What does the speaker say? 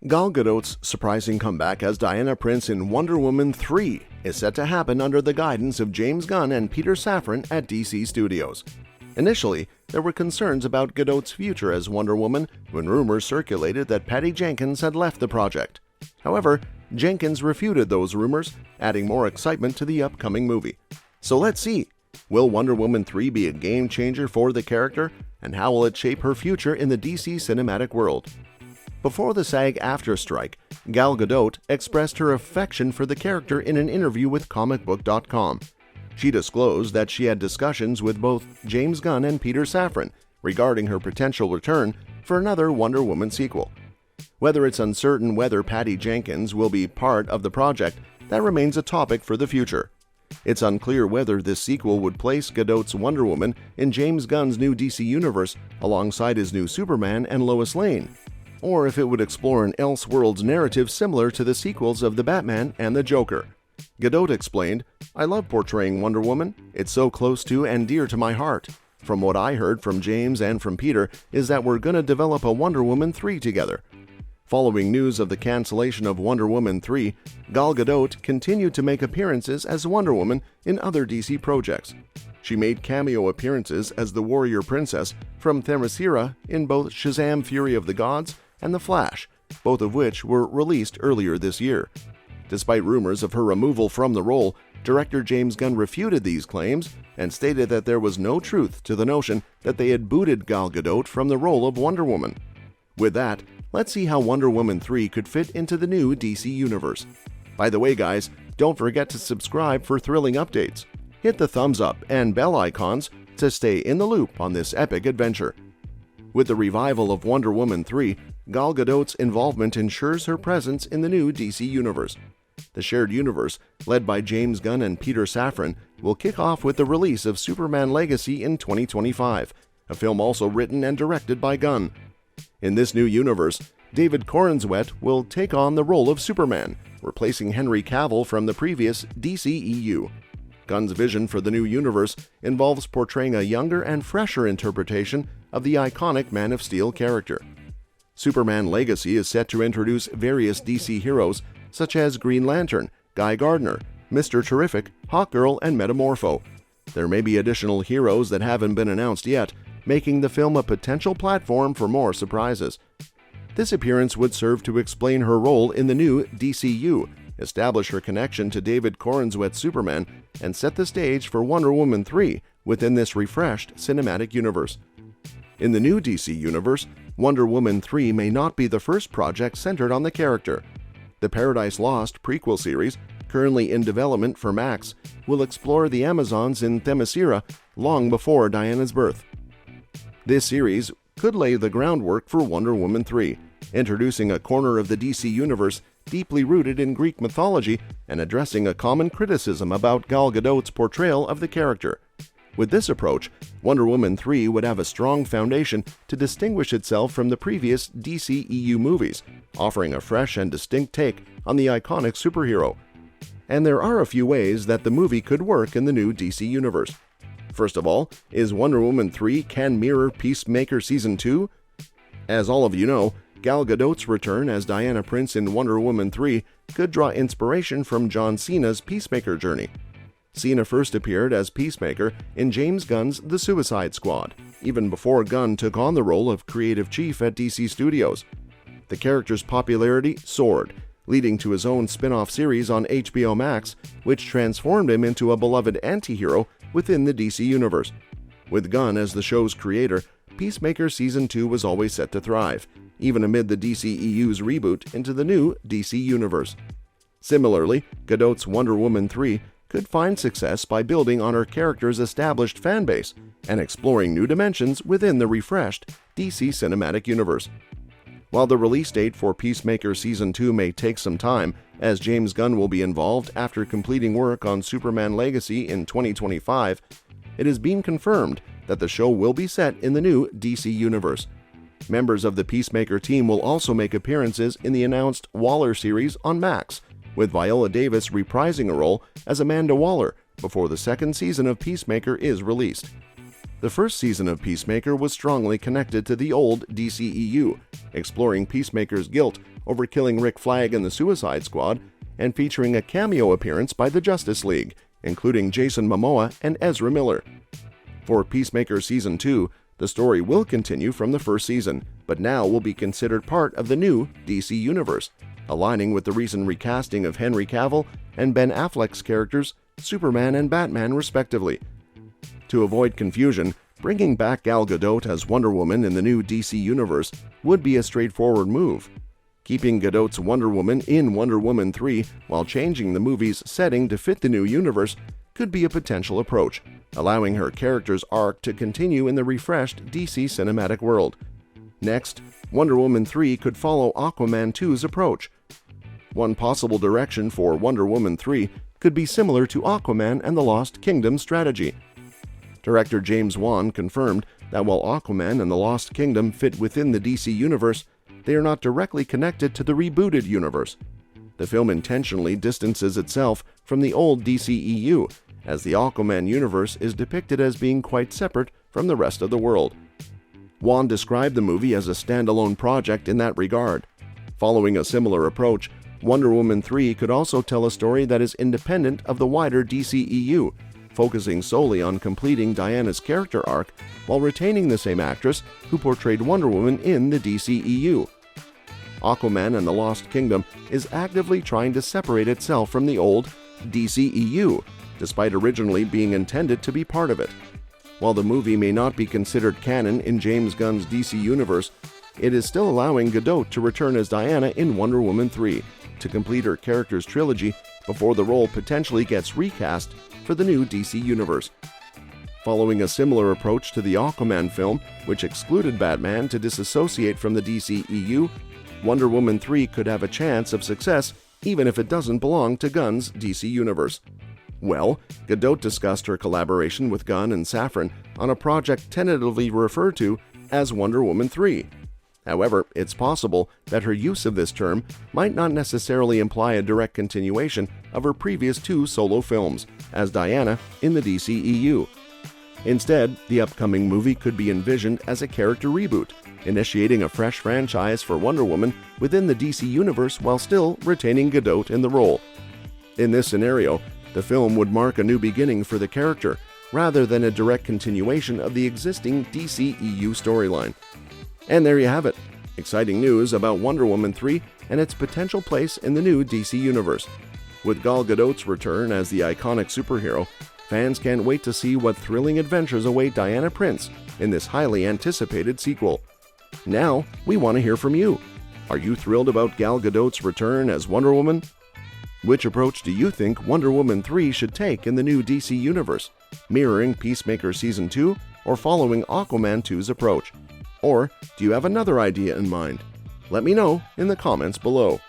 Gal Gadot's surprising comeback as Diana Prince in Wonder Woman 3 is set to happen under the guidance of James Gunn and Peter Safran at DC Studios. Initially, there were concerns about Gadot's future as Wonder Woman when rumors circulated that Patty Jenkins had left the project. However, Jenkins refuted those rumors, adding more excitement to the upcoming movie. So let's see, will Wonder Woman 3 be a game changer for the character, and how will it shape her future in the DC cinematic world? Before the SAG-AFTRA strike, Gal Gadot expressed her affection for the character in an interview with comicbook.com. She disclosed that she had discussions with both James Gunn and Peter Safran regarding her potential return for another Wonder Woman sequel. Whether it's uncertain whether Patty Jenkins will be part of the project, that remains a topic for the future. It's unclear whether this sequel would place Gadot's Wonder Woman in James Gunn's new DC universe alongside his new Superman and Lois Lane, or if it would explore an Elseworlds narrative similar to the sequels of The Batman and The Joker. Gadot explained, "I love portraying Wonder Woman. It's so close to and dear to my heart. From what I heard from James and from Peter is that we're gonna develop a Wonder Woman 3 together." Following news of the cancellation of Wonder Woman 3, Gal Gadot continued to make appearances as Wonder Woman in other DC projects. She made cameo appearances as the warrior princess from Themyscira in both Shazam! Fury of the Gods and The Flash, both of which were released earlier this year. Despite rumors of her removal from the role, director James Gunn refuted these claims and stated that there was no truth to the notion that they had booted Gal Gadot from the role of Wonder Woman. With that, let's see how Wonder Woman 3 could fit into the new DC universe. By the way, guys, don't forget to subscribe for thrilling updates. Hit the thumbs up and bell icons to stay in the loop on this epic adventure. With the revival of Wonder Woman 3, Gal Gadot's involvement ensures her presence in the new DC universe. The shared universe, led by James Gunn and Peter Safran, will kick off with the release of Superman Legacy in 2025, a film also written and directed by Gunn. In this new universe, David Corenswet will take on the role of Superman, replacing Henry Cavill from the previous DCEU. Gunn's vision for the new universe involves portraying a younger and fresher interpretation of the iconic Man of Steel character. Superman Legacy is set to introduce various DC heroes such as Green Lantern, Guy Gardner, Mr. Terrific, Hawkgirl, and Metamorpho. There may be additional heroes that haven't been announced yet, making the film a potential platform for more surprises. This appearance would serve to explain her role in the new DCU, establish her connection to David Corenswet's Superman, and set the stage for Wonder Woman 3 within this refreshed cinematic universe. In the new DC universe, Wonder Woman 3 may not be the first project centered on the character. The Paradise Lost prequel series, currently in development for Max, will explore the Amazons in Themyscira long before Diana's birth. This series could lay the groundwork for Wonder Woman 3, introducing a corner of the DC universe deeply rooted in Greek mythology and addressing a common criticism about Gal Gadot's portrayal of the character. With this approach, Wonder Woman 3 would have a strong foundation to distinguish itself from the previous DCEU movies, offering a fresh and distinct take on the iconic superhero. And there are a few ways that the movie could work in the new DC universe. First of all, is Wonder Woman 3 can mirror Peacemaker Season 2? As all of you know, Gal Gadot's return as Diana Prince in Wonder Woman 3 could draw inspiration from John Cena's Peacemaker journey. Cena first appeared as Peacemaker in James Gunn's The Suicide Squad, even before Gunn took on the role of creative chief at DC Studios. The character's popularity soared, leading to his own spin-off series on HBO Max, which transformed him into a beloved anti-hero within the DC universe. With Gunn as the show's creator, Peacemaker Season 2 was always set to thrive, even amid the DCEU's reboot into the new DC universe. Similarly, Gadot's Wonder Woman 3 could find success by building on her character's established fanbase and exploring new dimensions within the refreshed DC cinematic universe. While the release date for Peacemaker Season 2 may take some time, as James Gunn will be involved after completing work on Superman Legacy in 2025, it has been confirmed that the show will be set in the new DC universe. Members of the Peacemaker team will also make appearances in the announced Waller series on Max, with Viola Davis reprising a role as Amanda Waller before the second season of Peacemaker is released. The first season of Peacemaker was strongly connected to the old DCEU, exploring Peacemaker's guilt over killing Rick Flag in the Suicide Squad, and featuring a cameo appearance by the Justice League, including Jason Momoa and Ezra Miller. For Peacemaker Season 2, the story will continue from the first season, but now will be considered part of the new DC Universe, aligning with the recent recasting of Henry Cavill and Ben Affleck's characters, Superman and Batman respectively. To avoid confusion, bringing back Gal Gadot as Wonder Woman in the new DC Universe would be a straightforward move. Keeping Gadot's Wonder Woman in Wonder Woman 3 while changing the movie's setting to fit the new universe could be a potential approach, allowing her character's arc to continue in the refreshed DC cinematic world. Next, Wonder Woman 3 could follow Aquaman 2's approach. One possible direction for Wonder Woman 3 could be similar to Aquaman and the Lost Kingdom strategy. Director James Wan confirmed that while Aquaman and the Lost Kingdom fit within the DC universe, they are not directly connected to the rebooted universe. The film intentionally distances itself from the old DCEU, as the Aquaman universe is depicted as being quite separate from the rest of the world. Wan described the movie as a standalone project in that regard. Following a similar approach, Wonder Woman 3 could also tell a story that is independent of the wider DCEU, focusing solely on completing Diana's character arc while retaining the same actress who portrayed Wonder Woman in the DCEU. Aquaman and the Lost Kingdom is actively trying to separate itself from the old DCEU, despite originally being intended to be part of it. While the movie may not be considered canon in James Gunn's DC universe, it is still allowing Gadot to return as Diana in Wonder Woman 3 to complete her character's trilogy before the role potentially gets recast for the new DC universe. Following a similar approach to the Aquaman film, which excluded Batman to disassociate from the DCEU, Wonder Woman 3 could have a chance of success even if it doesn't belong to Gunn's DC universe. Well, Gadot discussed her collaboration with Gunn and Safran on a project tentatively referred to as Wonder Woman 3. However, it's possible that her use of this term might not necessarily imply a direct continuation of her previous two solo films as Diana in the DCEU. Instead, the upcoming movie could be envisioned as a character reboot, initiating a fresh franchise for Wonder Woman within the DC universe while still retaining Gadot in the role. In this scenario, the film would mark a new beginning for the character, rather than a direct continuation of the existing DCEU storyline. And there you have it, exciting news about Wonder Woman 3 and its potential place in the new DC universe. With Gal Gadot's return as the iconic superhero, fans can't wait to see what thrilling adventures await Diana Prince in this highly anticipated sequel. Now, we want to hear from you. Are you thrilled about Gal Gadot's return as Wonder Woman? Which approach do you think Wonder Woman 3 should take in the new DC universe, mirroring Peacemaker Season 2 or following Aquaman 2's approach? Or do you have another idea in mind? Let me know in the comments below.